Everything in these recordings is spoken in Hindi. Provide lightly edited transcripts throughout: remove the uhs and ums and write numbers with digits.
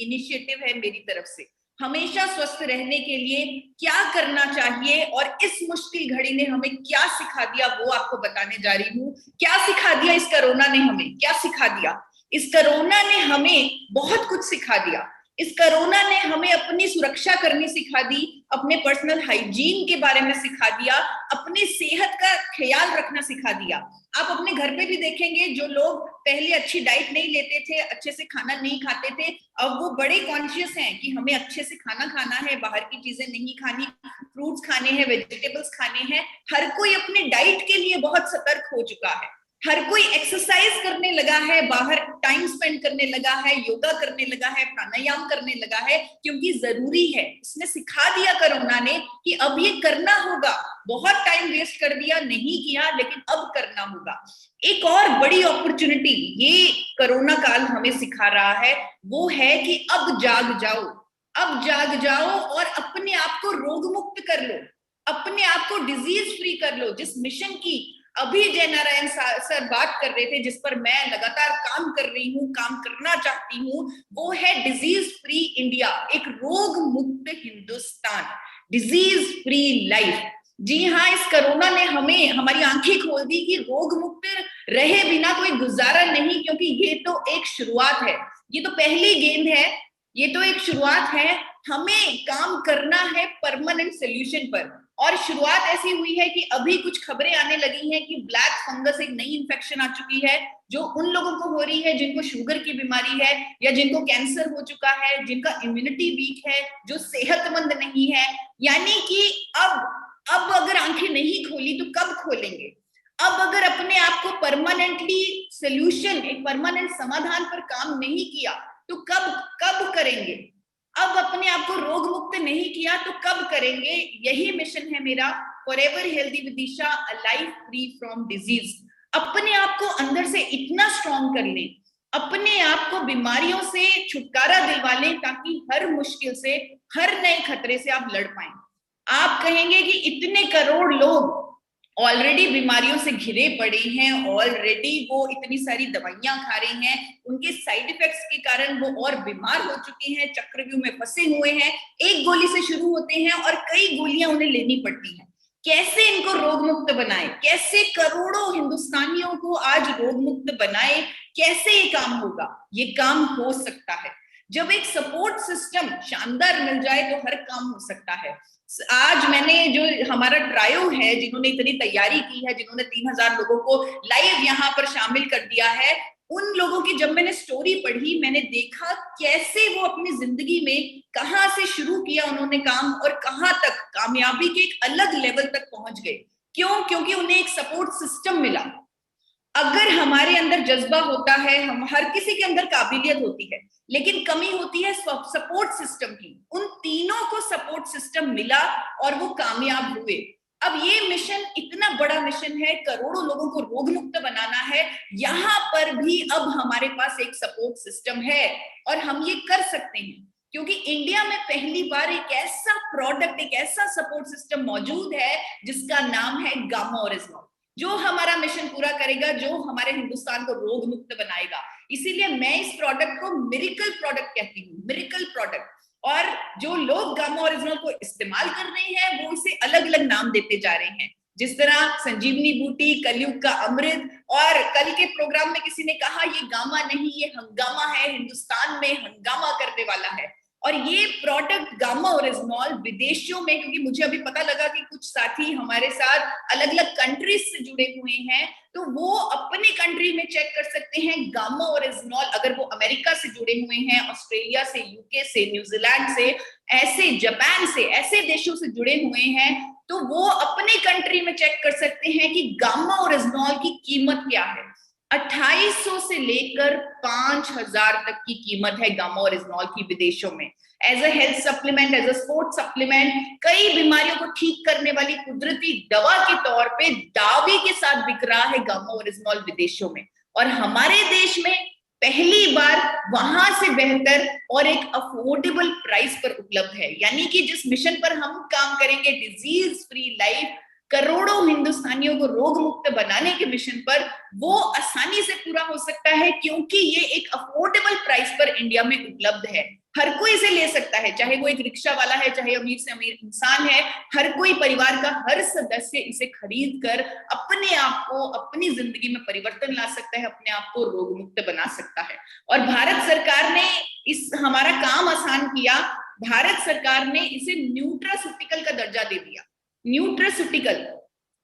इनिशिएटिव है मेरी तरफ से। हमेशा स्वस्थ रहने के लिए क्या करना चाहिए और इस मुश्किल घड़ी ने हमें क्या सिखा दिया, वो आपको बताने जा रही हूँ। क्या सिखा दिया इस कोरोना ने हमें, क्या सिखा दिया? इस कोरोना ने हमें बहुत कुछ सिखा दिया। इस कोरोना ने हमें अपनी सुरक्षा करनी सिखा दी, अपने पर्सनल हाइजीन के बारे में सिखा दिया, अपनी सेहत का ख्याल रखना सिखा दिया। आप अपने घर पे भी देखेंगे, जो लोग पहले अच्छी डाइट नहीं लेते थे, अच्छे से खाना नहीं खाते थे, अब वो बड़े कॉन्शियस हैं कि हमें अच्छे से खाना खाना है, बाहर की चीजें नहीं खानी, फ्रूट्स खाने हैं, वेजिटेबल्स खाने हैं। हर कोई अपने डाइट के लिए बहुत सतर्क हो चुका है। हर कोई एक्सरसाइज करने लगा है, बाहर टाइम स्पेंड करने लगा है, योगा करने लगा है, प्राणायाम करने लगा है, क्योंकि जरूरी है। इसने सिखा दिया कोरोना ने कि अब ये करना होगा। बहुत टाइम वेस्ट कर दिया, नहीं किया, लेकिन अब करना होगा। एक और बड़ी अपॉर्चुनिटी ये कोरोना काल हमें सिखा रहा है, वो है कि अब जाग जाओ। अब जाग जाओ और अपने आप को रोग मुक्त कर लो, अपने आप को डिजीज फ्री कर लो। जिस मिशन की अभी जय नारायण सर बात कर रहे थे, जिस पर मैं लगातार काम कर रही हूँ, काम करना चाहती हूँ, वो है डिजीज फ्री इंडिया, एक रोग मुक्त हिंदुस्तान, डिजीज फ्री लाइफ। जी हाँ, इस कोरोना ने हमें हमारी आंखें खोल दी कि रोग मुक्त रहे बिना कोई गुजारा नहीं, क्योंकि ये तो एक शुरुआत है, ये तो पहली गेंद है, ये तो एक शुरुआत है। हमें काम करना है परमानेंट सोल्यूशन पर। और शुरुआत ऐसी हुई है कि अभी कुछ खबरें आने लगी हैं कि ब्लैक फंगस एक नई इंफेक्शन आ चुकी है, जो उन लोगों को हो रही है जिनको शुगर की बीमारी है, या जिनको कैंसर हो चुका है, जिनका इम्यूनिटी वीक है, जो सेहतमंद नहीं है। यानी कि अब अगर आंखें नहीं खोली तो कब खोलेंगे? अब अगर अपने आप को परमानेंटली सोल्यूशन, एक परमानेंट समाधान पर काम नहीं किया तो कब करेंगे? अब अपने आप को रोग मुक्त नहीं किया तो कब करेंगे? यही मिशन है मेरा, forever healthy with Disha, a life free from disease. अपने आप को अंदर से इतना स्ट्रॉन्ग कर लें, अपने आप को बीमारियों से छुटकारा दिलवा लें, ताकि हर मुश्किल से, हर नए खतरे से आप लड़ पाएं। आप कहेंगे कि इतने करोड़ लोग ऑलरेडी बीमारियों से घिरे पड़े हैं, ऑलरेडी वो इतनी सारी दवाइयां खा रहे हैं, उनके साइड इफेक्ट्स के कारण वो और बीमार हो चुके हैं, चक्रव्यूह में फंसे हुए हैं, एक गोली से शुरू होते हैं और कई गोलियां उन्हें लेनी पड़ती हैं। कैसे इनको रोग मुक्त बनाए? कैसे करोड़ों हिंदुस्तानियों को आज रोग मुक्त बनाए? कैसे ये काम होगा? ये काम हो सकता है जब एक सपोर्ट सिस्टम शानदार मिल जाए, तो हर काम हो सकता है। आज मैंने जो हमारा ट्रायो है, जिन्होंने इतनी तैयारी की है, जिन्होंने 3000 लोगों को लाइव यहाँ पर शामिल कर दिया है, उन लोगों की जब मैंने स्टोरी पढ़ी, मैंने देखा कैसे वो अपनी जिंदगी में कहाँ से शुरू किया उन्होंने काम और कहाँ तक कामयाबी के एक अलग लेवल तक पहुंच गए। क्यों? क्योंकि उन्हें एक सपोर्ट सिस्टम मिला। अगर हमारे अंदर जज्बा होता है, हम हर किसी के अंदर काबिलियत होती है, लेकिन कमी होती है सपोर्ट सिस्टम की। उन तीनों को सपोर्ट सिस्टम मिला और वो कामयाब हुए। अब ये मिशन इतना बड़ा मिशन है, करोड़ों लोगों को रोग मुक्त बनाना है, यहाँ पर भी अब हमारे पास एक सपोर्ट सिस्टम है और हम ये कर सकते हैं, क्योंकि इंडिया में पहली बार एक ऐसा प्रोडक्ट, एक ऐसा सपोर्ट सिस्टम मौजूद है जिसका नाम है गामा ओरिजिनल, जो हमारा मिशन पूरा करेगा, जो हमारे हिंदुस्तान को रोग मुक्त बनाएगा। इसीलिए मैं इस प्रोडक्ट को मिरेकल प्रोडक्ट कहती हूँ, मिरेकल प्रोडक्ट। और जो लोग गामा ओरिजिनल को इस्तेमाल कर रहे हैं, वो इसे अलग अलग नाम देते जा रहे हैं, जिस तरह संजीवनी बूटी, कलयुग का अमृत, और कल के प्रोग्राम में किसी ने कहा ये गामा नहीं, ये हंगामा है, हिंदुस्तान में हंगामा करने वाला है। और ये प्रोडक्ट गामा ओरिजिनल विदेशों में, क्योंकि मुझे अभी पता लगा कि कुछ साथी हमारे साथ अलग अलग कंट्रीज से जुड़े हुए हैं, तो वो अपने कंट्री में चेक कर सकते हैं गामा ओरिजिनल। अगर वो अमेरिका से जुड़े हुए हैं, ऑस्ट्रेलिया से, यूके से, न्यूजीलैंड से, ऐसे जापान से, ऐसे देशों से जुड़े हुए हैं, तो वो अपने कंट्री में चेक कर सकते हैं कि गामा ओरिजिनल की कीमत क्या है। 2800 से लेकर 5000 तक की कीमत है गामा ओरिजिनल की विदेशों में, as a health supplement, as a sport supplement, कई बीमारियों को ठीक करने वाली कुदरती दवा के तौर पे दावे के साथ बिक रहा है गामा ओरिजिनल विदेशों में। और हमारे देश में पहली बार वहां से बेहतर और एक अफोर्डेबल प्राइस पर उपलब्ध है। यानी कि जिस मिशन पर हम काम करेंगे, डिजीज फ्री लाइफ, करोड़ों हिंदुस्तानियों को रोग मुक्त बनाने के मिशन पर, वो आसानी से पूरा हो सकता है, क्योंकि ये एक अफोर्डेबल प्राइस पर इंडिया में उपलब्ध है। हर कोई इसे ले सकता है, चाहे वो एक रिक्शा वाला है, चाहे अमीर से अमीर इंसान है, हर कोई परिवार का हर सदस्य इसे खरीद कर अपने आप को, अपनी जिंदगी में परिवर्तन ला सकता है, अपने आप को रोग मुक्त बना सकता है। और भारत सरकार ने इस हमारा काम आसान किया। भारत सरकार ने इसे न्यूट्रास्यूटिकल का दर्जा दे दिया। न्यूट्रास्यूटिकल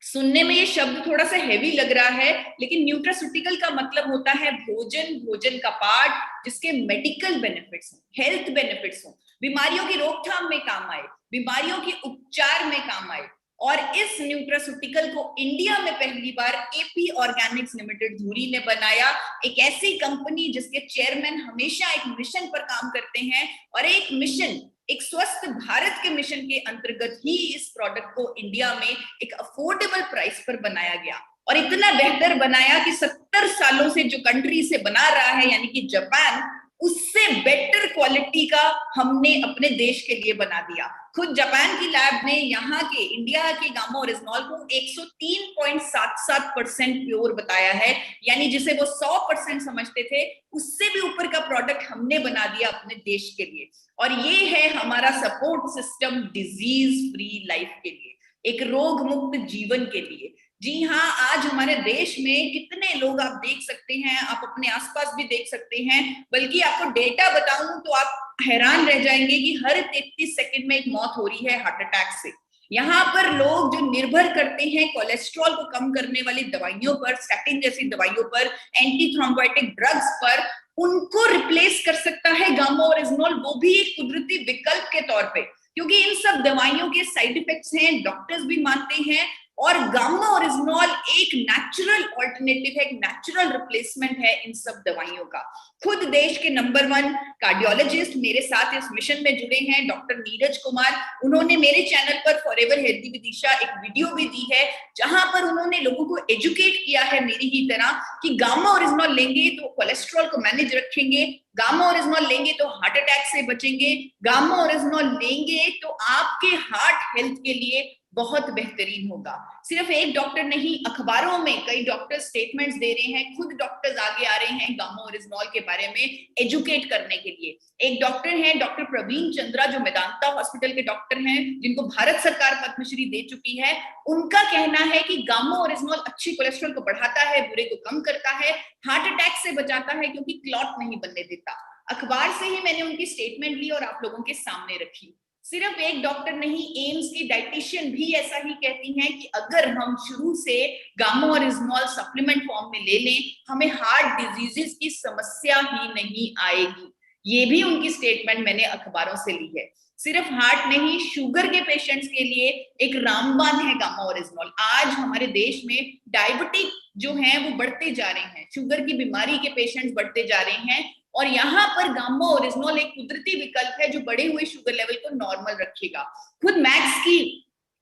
सुनने में ये शब्द थोड़ा सा हेवी लग रहा है, लेकिन न्यूट्रास्यूटिकल का मतलब होता है भोजन, भोजन का पार्ट जिसके मेडिकल बेनिफिट्स हो, हेल्थ बेनिफिट्स हो, बीमारियों की रोकथाम में काम आए, बीमारियों के उपचार में काम आए। और इस न्यूट्रास्यूटिकल को इंडिया में पहली बार एपी ऑर्गेनिक्स लिमिटेड धुरी ने बनाया। एक ऐसी कंपनी जिसके चेयरमैन हमेशा एक मिशन पर काम करते हैं, और एक मिशन, एक स्वस्थ भारत के मिशन के अंतर्गत ही इस प्रोडक्ट को इंडिया में एक अफोर्डेबल प्राइस पर बनाया गया। और इतना बेहतर बनाया कि 70 सालों से जो कंट्री से बना रहा है, यानी कि जापान, उससे बेटर क्वालिटी का हमने अपने देश के लिए बना दिया। खुद जापान की लैब ने यहाँ के, इंडिया के गामा ओरिजिनॉल को 103.77% प्योर बताया है, यानी जिसे वो 100% समझते थे, उससे भी ऊपर का प्रोडक्ट हमने बना दिया अपने देश के लिए। और ये है हमारा support system disease free life के लिए, एक रोग मुक्त जीवन के लिए। जी हाँ, आज हमारे देश में कितने लोग आप देख सकते हैं, आप अपने आसपास भी देख सकते हैं, बल्कि आपको डेटा बताऊं तो आप हैरान रह जाएंगे कि हर 33 सेकंड में एक मौत हो रही है हार्ट अटैक से। यहाँ पर लोग जो निर्भर करते हैं कोलेस्ट्रॉल को कम करने वाली दवाइयों पर, स्टैटिन जैसी दवाइयों पर, एंटी थ्रोम्बोटिक ड्रग्स पर, उनको रिप्लेस कर सकता है गामा ओरिजिनॉल, वो भी एक कुदरती विकल्प के तौर पे। क्योंकि इन सब दवाइयों के साइड इफेक्ट्स हैं, डॉक्टर्स भी मानते हैं, और गामा ओरिजिनॉल एक नेचुरल ऑल्टरनेटिव है, एक नेचुरल रिप्लेसमेंट है इन सब दवाइयों का। खुद देश के नंबर 1 कार्डियोलॉजिस्ट मेरे साथ इस मिशन में जुड़े हैं, डॉक्टर नीरज कुमार। उन्होंने मेरे चैनल पर फॉरएवर हेल्दी विदिशा एक वीडियो भी दी है, जहां पर उन्होंने लोगों को एजुकेट किया है मेरी ही तरह कि गामा ओरिजिनॉल लेंगे तो कोलेस्ट्रॉल को मैनेज रखेंगे, गामा ओरिजिनॉल लेंगे तो हार्ट अटैक से बचेंगे, गामा ओरिजिनॉल लेंगे तो आपके हार्ट हेल्थ के लिए बहुत बेहतरीन होगा। सिर्फ एक डॉक्टर नहीं, अखबारों में कई डॉक्टर स्टेटमेंट्स दे रहे हैं, खुद डॉक्टर्स आगे आ रहे हैं गामा ओरिजिनॉल के बारे में एजुकेट करने के लिए। एक डॉक्टर हैं डॉक्टर प्रवीण चंद्रा, जो मेदांता हॉस्पिटल के डॉक्टर हैं, जिनको भारत सरकार पद्मश्री दे चुकी है। उनका कहना है कि गामा ओरिजिनॉल अच्छी कोलेस्ट्रॉल को बढ़ाता है, बुरे को कम करता है, हार्ट अटैक से बचाता है क्योंकि क्लॉट नहीं बनने देता। अखबार से ही मैंने उनकी स्टेटमेंट ली और आप लोगों के सामने रखी। सिर्फ एक डॉक्टर नहीं, एम्स की डाइटिशियन भी ऐसा ही कहती हैं कि अगर हम शुरू से गामा ओरिजिनॉल सप्लीमेंट फॉर्म में ले लें, हमें हार्ट डिजीजेस की समस्या ही नहीं आएगी। ये भी उनकी स्टेटमेंट मैंने अखबारों से ली है। सिर्फ हार्ट नहीं, शुगर के पेशेंट्स के लिए एक रामबाण है गामा ओरिजिनॉल। आज हमारे देश में डायबिटिक जो है वो बढ़ते जा रहे हैं, शुगर की बीमारी के पेशेंट्स बढ़ते जा रहे हैं, और यहाँ पर गामा ओरिजिनॉल एक कुदरती विकल्प है जो बढ़े हुए शुगर लेवल को नॉर्मल रखेगा। खुद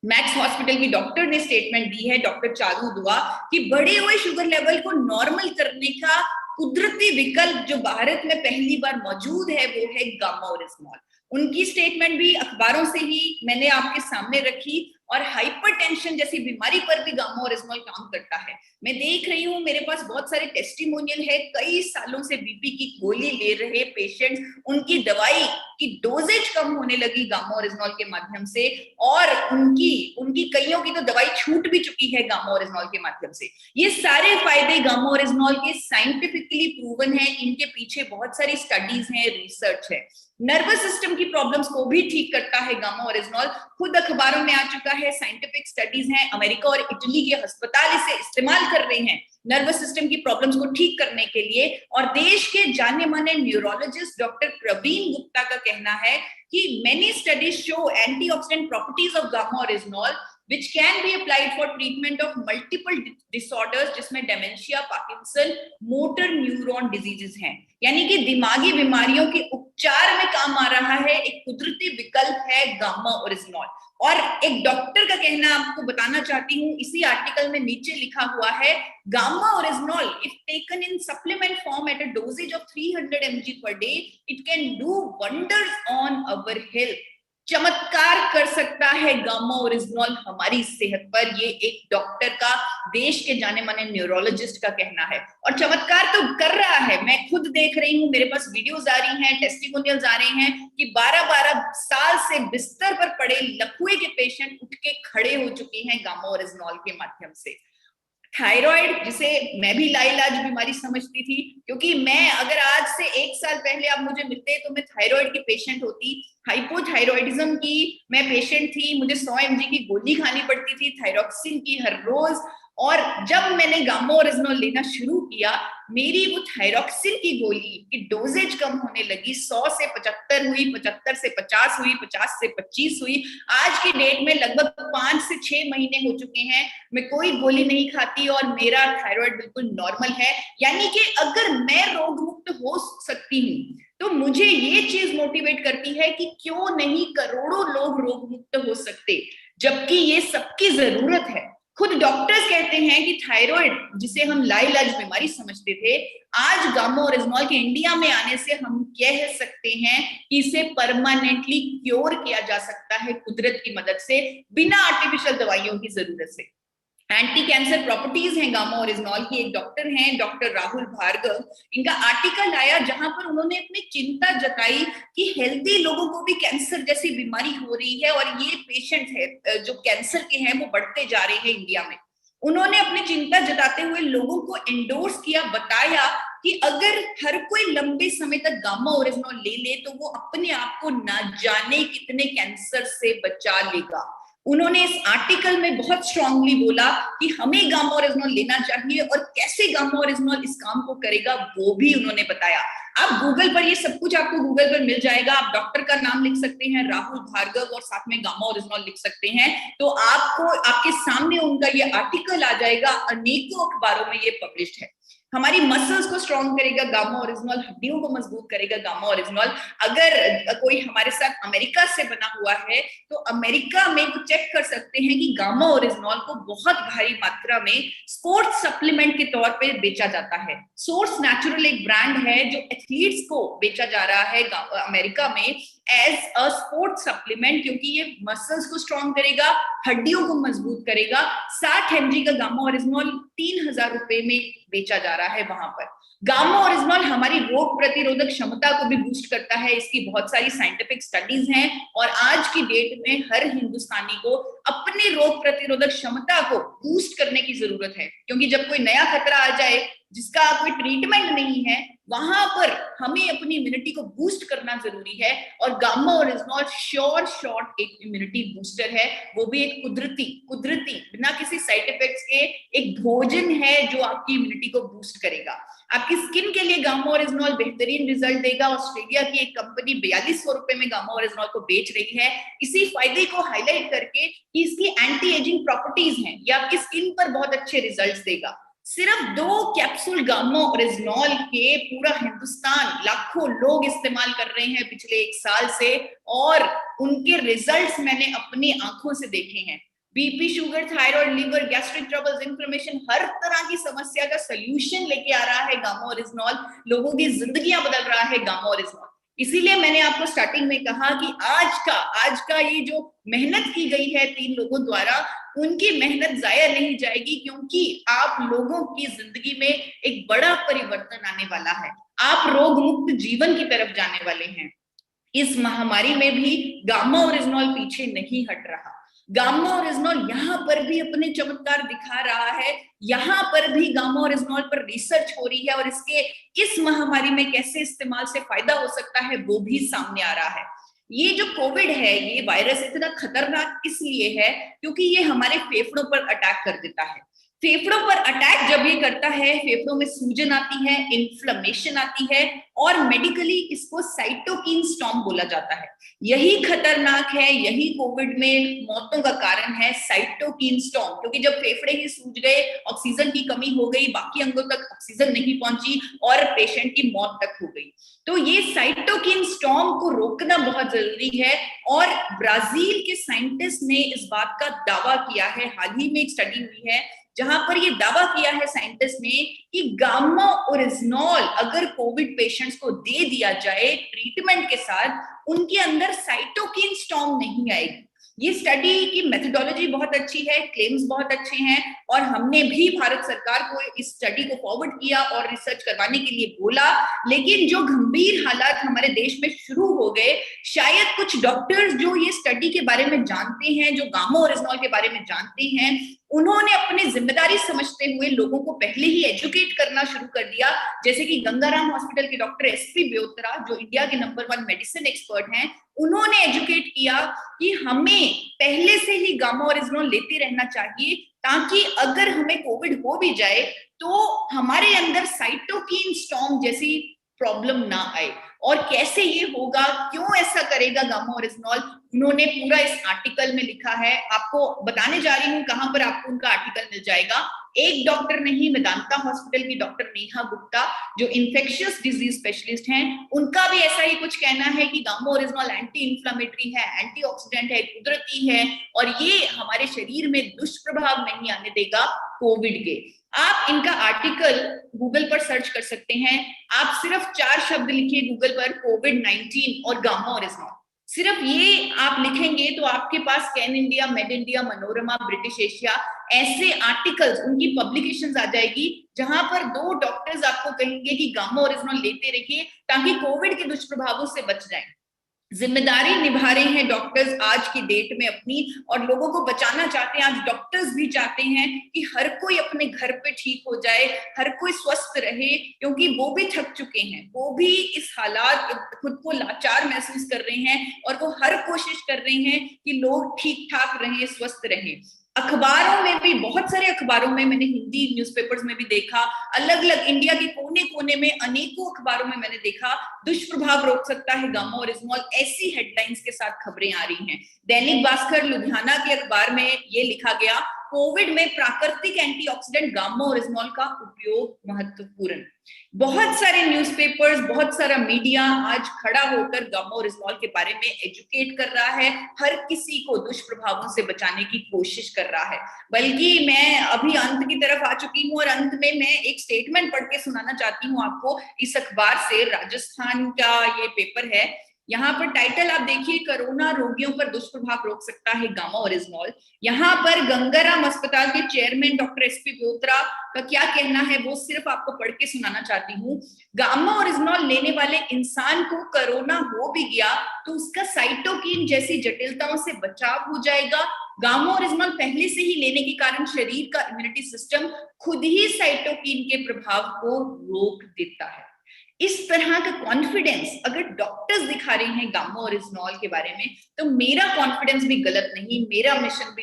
मैक्स हॉस्पिटल की डॉक्टर ने स्टेटमेंट दी है, डॉक्टर चारू दुआ, कि बढ़े हुए शुगर लेवल को नॉर्मल करने का कुदरती विकल्प जो भारत में पहली बार मौजूद है वो है गामा ओरिजिनॉल। उनकी स्टेटमेंट भी अखबारों से ही मैंने आपके सामने रखी। और हाइपरटेंशन जैसी बीमारी पर भी गामा ओरिजिनॉल काम करता है। मैं देख रही हूँ मेरे पास बहुत सारे टेस्टिमोनियल है, कई सालों से बीपी की गोली ले रहे पेशेंट्स, उनकी दवाई की डोजेज कम होने लगी गामा ओरिजिनॉल के माध्यम से, और उनकी कईयों की तो दवाई छूट भी चुकी है गामा ओरिजिनॉल के माध्यम से। ये सारे फायदे गामा ओरिजिनॉल के साइंटिफिकली प्रूवन है, इनके पीछे बहुत सारी स्टडीज हैं, रिसर्च है। नर्वस सिस्टम की प्रॉब्लम्स को भी ठीक करता है गामा ओरिजिनॉल, खुद अखबारों में आ चुका है, साइंटिफिक स्टडीज हैं, अमेरिका और इटली के अस्पताल इसे इस्तेमाल कर रहे हैं नर्वस सिस्टम की प्रॉब्लम्स को ठीक करने के लिए। और देश के जाने माने न्यूरोलॉजिस्ट डॉक्टर प्रवीण गुप्ता का कहना है कि many studies show antioxidant properties of gamma oryzanol which can be applied for treatment of multiple disorders, जिसमें dementia, Parkinson, motor neuron diseases हैं। यानी कि दिमागी बीमारियों के उपचार में काम आ रहा है, एक कुदरती विकल्प है गामा ओरिजिनॉल। और एक डॉक्टर का कहना आपको बताना चाहती हूँ, इसी आर्टिकल में नीचे लिखा हुआ है, gamma oryzanol if taken in supplement form at a dosage of 300 mg per day, it can do wonders on our health। चमत्कार कर सकता है गामा ओरिजिनॉल हमारी सेहत पर, ये एक डॉक्टर का, देश के जाने माने न्यूरोलॉजिस्ट का कहना है। और चमत्कार तो कर रहा है, मैं खुद देख रही हूँ, मेरे पास वीडियोस आ रही हैं, टेस्टिमोनियल्स आ रहे हैं कि 12-12 साल से बिस्तर पर पड़े लकवे के पेशेंट उठ के खड़े हो चुके हैं गामा ओरिजिनॉल के माध्यम से। थायराइड, जिसे मैं भी लाइलाज बीमारी समझती थी, क्योंकि मैं अगर आज से 1 साल पहले आप मुझे मिलते तो मैं थायराइड की पेशेंट होती, हाइपोथायरॉयडिज्म की मैं पेशेंट थी, मुझे 100 mg की गोली खानी पड़ती थी थायरॉक्सिन की हर रोज। और जब मैंने गामा ओरिजिनॉल लेना शुरू किया, मेरी वो थायरॉक्सिन की गोली की डोजेज कम होने लगी, 100 से 75 हुई, 75 से 50 हुई, 50 से 25 हुई। आज की डेट में लगभग 5 से 6 महीने हो चुके हैं, मैं कोई गोली नहीं खाती और मेरा थायराइड बिल्कुल नॉर्मल है। यानी कि अगर मैं रोग मुक्त हो सकती हूँ तो मुझे ये चीज मोटिवेट करती है कि क्यों नहीं करोड़ों लोग रोग मुक्त हो सकते, जबकि ये सबकी जरूरत है। खुद डॉक्टर्स कहते हैं कि थायराइड, जिसे हम लाइलाज बीमारी समझते थे, आज गामा ओरिजिनॉल के इंडिया में आने से हम कह सकते हैं कि इसे परमानेंटली क्योर किया जा सकता है कुदरत की मदद से, बिना आर्टिफिशियल दवाइयों की जरूरत से। एंटी कैंसर प्रॉपर्टीज हैं गामा ओरिजिनॉल की। एक डॉक्टर हैं, डॉक्टर राहुल भार्गव, इनका आर्टिकल आया जहां पर उन्होंने अपनी चिंता जताई कि हेल्दी लोगों को भी कैंसर जैसी बीमारी हो रही है और ये पेशेंट है जो कैंसर के हैं वो बढ़ते जा रहे हैं इंडिया में। उन्होंने अपनी चिंता जताते हुए लोगों को एंडोर्स किया, बताया कि अगर हर कोई लंबे समय तक गामा ओरिजिनॉल ले ले तो वो अपने आप को ना जाने कितने कैंसर से बचा लेगा। उन्होंने इस आर्टिकल में बहुत स्ट्रांगली बोला कि हमें गामा ओरिजिनॉल लेना चाहिए और कैसे गामा ओरिजिनॉल इस काम को करेगा वो भी उन्होंने बताया। आप गूगल पर, ये सब कुछ आपको गूगल पर मिल जाएगा, आप डॉक्टर का नाम लिख सकते हैं राहुल भार्गव और साथ में गामा ओरिजिनॉल लिख सकते हैं, तो आपको आपके सामने उनका ये आर्टिकल आ जाएगा, अनेकों अखबारों में ये पब्लिश्ड है। हमारी मसल्स को स्ट्रॉन्ग करेगा गामा ओरिजिनॉल, हड्डियों को मजबूत करेगा गामा ओरिजिनॉल। अगर कोई हमारे साथ अमेरिका से बना हुआ है तो अमेरिका में वो चेक कर सकते हैं कि गामा ओरिजिनॉल को बहुत भारी मात्रा में स्पोर्ट्स सप्लीमेंट के तौर पे बेचा जाता है। सोर्स नेचुरल एक ब्रांड है जो एथलीट्स को बेचा जा रहा है अमेरिका में एज अ स्पोर्ट सप्लीमेंट, क्योंकि ये मसल्स को स्ट्रॉन्ग करेगा, हड्डियों को मजबूत करेगा। 60 mg का गामा ओरिजिनॉल 3000 रुपए में बेचा जा रहा है वहां पर। गामा ओरिजिनॉल हमारी रोग प्रतिरोधक क्षमता को भी बूस्ट करता है, इसकी बहुत सारी साइंटिफिक स्टडीज हैं और आज की डेट में हर हिंदुस्तानी को अपनी रोग प्रतिरोधक क्षमता को बूस्ट करने की जरूरत है, क्योंकि जब कोई नया खतरा आ जाए जिसका कोई ट्रीटमेंट नहीं है, वहां पर हमें अपनी इम्यूनिटी को बूस्ट करना जरूरी है। और गामा ओरिजिनॉल श्योर शॉर्ट एक इम्यूनिटी बूस्टर है, वो भी एक कुदरती बिना किसी साइड इफेक्ट्स के एक भोजन है जो आपकी इम्यूनिटी को बूस्ट करेगा। आपकी स्किन के लिए गामा ओरिजिनॉल बेहतरीन रिजल्ट देगा। ऑस्ट्रेलिया की एक कंपनी 4200 रुपए में गामा ओरिजिनॉल को बेच रही है, इसी फायदे को हाईलाइट करके कि इसकी एंटी एजिंग प्रॉपर्टीज हैं, ये आपकी स्किन पर बहुत अच्छे रिजल्ट्स देगा। सिर्फ 2 कैप्सूल गामा ओरिजिनॉल के पूरा हिंदुस्तान, लाखों लोग इस्तेमाल कर रहे हैं पिछले 1 साल से और उनके रिजल्ट्स मैंने अपनी आंखों से देखे हैं। BP, sugar, thyroid, liver, gastric troubles, inflammation, हर तरह की समस्या का सलूशन लेके आ रहा है गामा ओरिजिनॉल। लोगों की जिंदगियां बदल रहा है गामा ओरिजिनॉल। इसीलिए मैंने आपको स्टार्टिंग में कहा कि आज का ये जो मेहनत की गई है 3 लोगों द्वारा, उनकी मेहनत जाया नहीं जाएगी, क्योंकि आप लोगों की जिंदगी में एक बड़ा परिवर्तन आने वाला है। आप रोग मुक्त जीवन की तरफ जाने वाले हैं। इस महामारी में भी गामा ओरिजिनॉल पीछे नहीं हट रहा। गामा ओरिजिनॉल यहाँ पर भी अपने चमत्कार दिखा रहा है, यहाँ पर भी गामा ओरिजिनॉल पर रिसर्च हो रही है और इसके इस महामारी में कैसे इस्तेमाल से फायदा हो सकता है वो भी सामने आ रहा है। ये जो कोविड है, ये वायरस इतना खतरनाक इसलिए है क्योंकि ये हमारे फेफड़ों पर अटैक कर देता है। फेफड़ों पर अटैक जब ये करता है, फेफड़ों में सूजन आती है, इन्फ्लेमेशन आती है और मेडिकली इसको साइटोकिन स्टॉर्म बोला जाता है। यही खतरनाक है, यही कोविड में मौतों का कारण है, साइटोकिन स्टॉर्म। क्योंकि जब फेफड़े ही सूज गए, ऑक्सीजन की कमी हो गई, बाकी अंगों तक ऑक्सीजन नहीं पहुंची और पेशेंट की मौत तक हो गई। तो ये साइटोकिन स्टॉर्म को रोकना बहुत जरूरी है और ब्राजील के साइंटिस्ट ने इस बात का दावा किया है। हाल ही में एक स्टडी हुई है जहां पर ये दावा किया है साइंटिस्ट ने कि गामा ओरिजिनॉल अगर कोविड पेशेंट्स को दे दिया जाए ट्रीटमेंट के साथ, उनके अंदर साइटोकिन स्टॉर्म नहीं आएगी। ये स्टडी की मेथोडोलॉजी बहुत अच्छी है, क्लेम्स बहुत अच्छे हैं, और हमने भी भारत सरकार को इस स्टडी को फॉरवर्ड किया और रिसर्च करवाने के लिए बोला। लेकिन जो गंभीर हालात हमारे देश में शुरू हो गए, शायद कुछ डॉक्टर्स जो ये स्टडी के बारे में जानते हैं, जो गामा ओरिजिनॉल के बारे में जानते हैं, उन्होंने अपनी जिम्मेदारी समझते हुए लोगों को पहले ही एजुकेट करना शुरू कर दिया। जैसे कि गंगाराम हॉस्पिटल के डॉक्टर एसपी ब्योत्रा, जो इंडिया के नंबर 1 मेडिसिन एक्सपर्ट हैं, उन्होंने एजुकेट किया कि हमें पहले से ही गामा ओरिजिनॉल लेते रहना चाहिए, ताकि अगर हमें कोविड हो भी जाए तो हमारे अंदर साइटोकिन स्टॉर्म जैसी प्रॉब्लम ना आए। और कैसे ये होगा, क्यों ऐसा करेगा गामा ओरिजिनॉल, उन्होंने पूरा इस आर्टिकल में लिखा है। आपको बताने जा रही हूँ कहां पर आपको उनका आर्टिकल मिल जाएगा। एक डॉक्टर नहीं, मेदांता हॉस्पिटल की डॉक्टर नेहा गुप्ता, जो इन्फेक्शियस डिजीज स्पेशलिस्ट हैं, उनका भी ऐसा ही कुछ कहना है कि गामा ओरिजिनॉल एंटी इंफ्लेमेटरी है, एंटीऑक्सीडेंट है, कुदरती है, और ये हमारे शरीर में दुष्प्रभाव नहीं आने देगा कोविड के। आप इनका आर्टिकल गूगल पर सर्च कर सकते हैं। आप सिर्फ 4 शब्द लिखिए गूगल पर, कोविड-19 और गामा ओरिजिनॉल, सिर्फ ये आप लिखेंगे तो आपके पास कैन इंडिया, मेड इंडिया, मनोरमा, ब्रिटिश एशिया, ऐसे आर्टिकल्स, उनकी पब्लिकेशंस आ जाएगी, जहां पर 2 डॉक्टर्स आपको कहेंगे कि गामा ओरिजिनॉल लेते रहिए ताकि कोविड के दुष्प्रभावों से बच जाएं। जिम्मेदारी निभा रहे हैं डॉक्टर्स आज की डेट में अपनी, और लोगों को बचाना चाहते हैं। आज डॉक्टर्स भी चाहते हैं कि हर कोई अपने घर पे ठीक हो जाए, हर कोई स्वस्थ रहे, क्योंकि वो भी थक चुके हैं, वो भी इस हालात खुद को लाचार महसूस कर रहे हैं, और वो हर कोशिश कर रहे हैं कि लोग ठीक ठाक रहें, स्वस्थ रहें। अखबारों में भी, बहुत सारे अखबारों में, मैंने हिंदी न्यूज़पेपर्स में भी देखा, अलग अलग इंडिया के कोने कोने में अनेकों अखबारों में मैंने देखा, दुष्प्रभाव रोक सकता है गामा ओरिजिनॉल, ऐसी हेडलाइंस के साथ खबरें आ रही हैं। दैनिक भास्कर लुधियाना के अखबार में ये लिखा गया, कोविड में प्राकृतिक एंटीऑक्सीडेंट गामा ओरिजिनॉल का उपयोग महत्वपूर्ण। बहुत सारे न्यूज़पेपर्स, बहुत सारा मीडिया आज खड़ा होकर गामा ओरिजिनॉल के बारे में एजुकेट कर रहा है, हर किसी को दुष्प्रभावों से बचाने की कोशिश कर रहा है। बल्कि मैं अभी अंत की तरफ आ चुकी हूँ, और अंत में मैं एक स्टेटमेंट पढ़ के सुनाना चाहती हूँ आपको इस अखबार से। राजस्थान का ये पेपर है, यहाँ पर टाइटल आप देखिए, कोरोना रोगियों पर दुष्प्रभाव रोक सकता है गामा ओरिजिनॉल। यहाँ पर गंगाराम अस्पताल के चेयरमैन डॉक्टर एसपी ब्योत्रा का क्या कहना है, वो सिर्फ आपको पढ़ के सुनाना चाहती हूँ। गामा ओरिजिनॉल लेने वाले इंसान को कोरोना हो भी गया तो उसका साइटोकिन जैसी जटिलताओं से बचाव हो जाएगा। गामा ओरिजिनॉल पहले से ही लेने के कारण शरीर का इम्यूनिटी सिस्टम खुद ही साइटोकिन के प्रभाव को रोक देता है। इस तरह का कॉन्फिडेंस अगर डॉक्टर्स दिखा रहे हैं गामा ओरिजिनॉल के बारे में, तो मेरा कॉन्फिडेंस भी गलत नहीं, मेरा मिशन भी